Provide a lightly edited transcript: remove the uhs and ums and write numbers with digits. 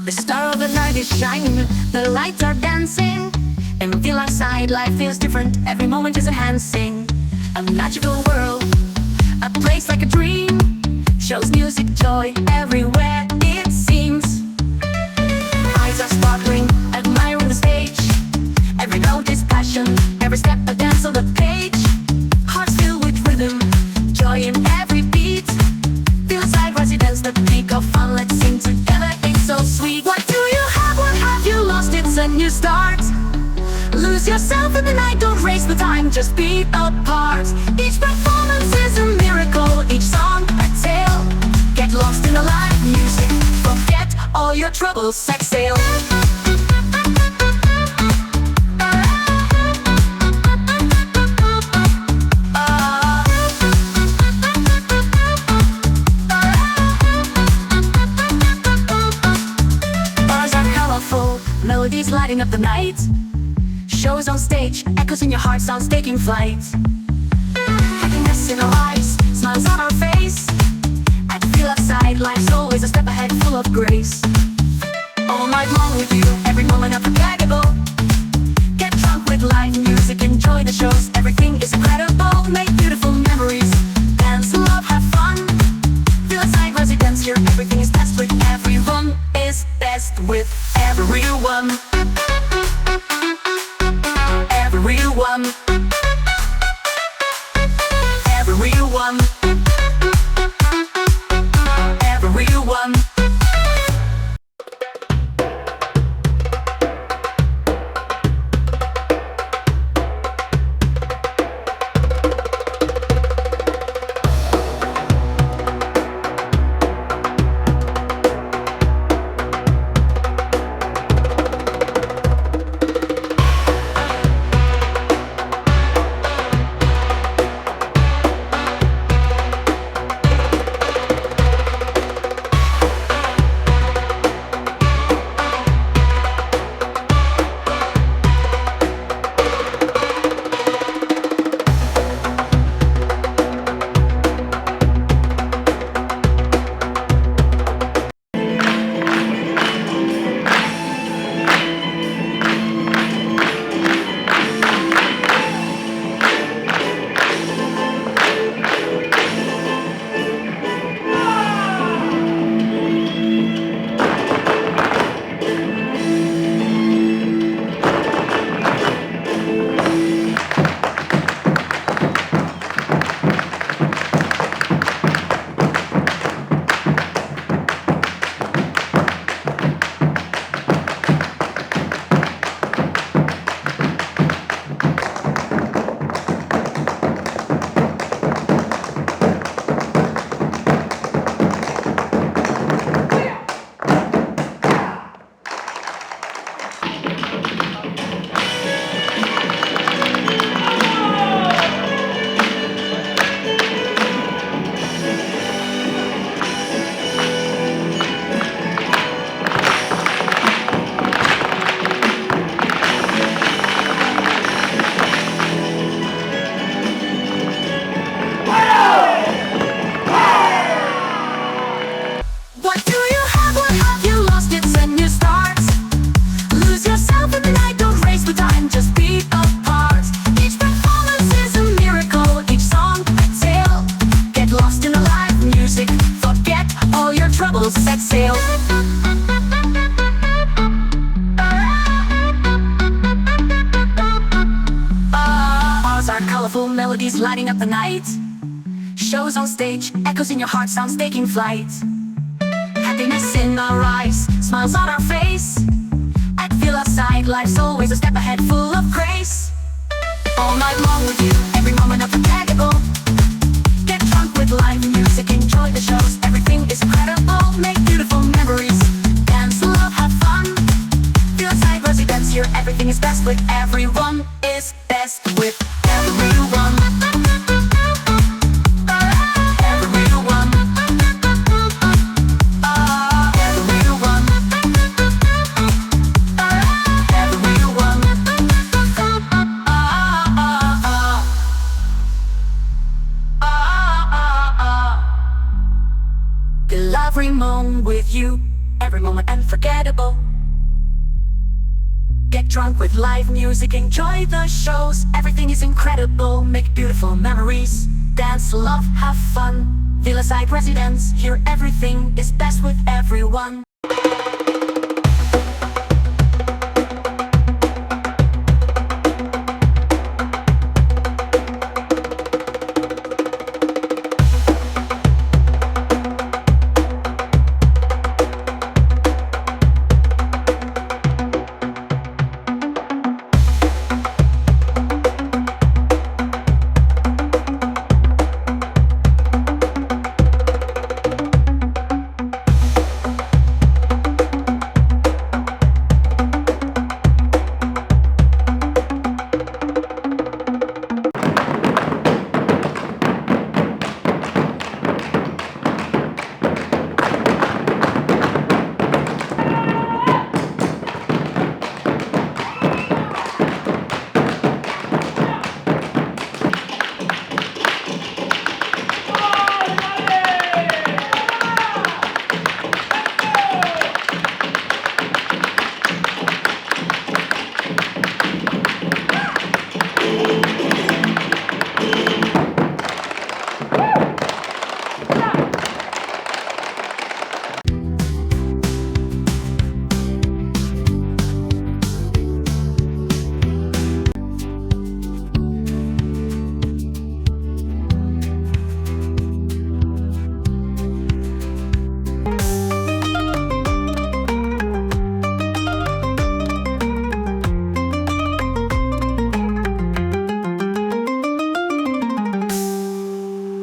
The star of the night is shining, the lights are dancing, and feel outside, life feels different, every moment is enhancing. A magical world, a place like a dream, shows music, joy, everywhere it seems. Eyes are sparkling, admiring the stage, every note is passion, every step a dance on the page. Hearts filled with rhythm, joy in every beat, feel inside residence, the peak of fun, let's sing together, it's so sweet. What do you have, what have you lost, it's a new start. Lose yourself in the night, don't race the time, just be a part. Each performance is a miracle, each song a tale. Get lost in the live music, forget all your troubles, set sail. Bars are colorful, melodies lighting up the night. Shows on stage, echoes in your heart, sounds taking flight. Happiness in our eyes, smiles on our face. I can feel outside, life's always a step ahead, full of grace. All night long with you, every moment unforgettable. Get drunk with live music, enjoy the shows, everything is incredible. Make beautiful memories, dance, love, have fun. Feel outside residence here, everything is best with everyone. Is best with everyone. Everyone, everyone, everyone. Set sail. Bars are colorful, melodies lighting up the night. Shows on stage, echoes in your heart, sounds taking flight. Happiness in our eyes, smiles on our face. I can feel outside, life's always a step ahead, full of grace. All night long with you, every moment unforgettable. Get drunk with live music, enjoy the shows, everything is incredible. Make beautiful memories, dance, love, have fun. Feel inside residence here, everything is best with everyone. Is best with everyone. Everyone. Everyone. Everyone. Feel every moment with you, every moment unforgettable. Get drunk with live music, enjoy the shows, everything is incredible. Make beautiful memories, dance, love, have fun. Villaside residence, here everything is best with everyone.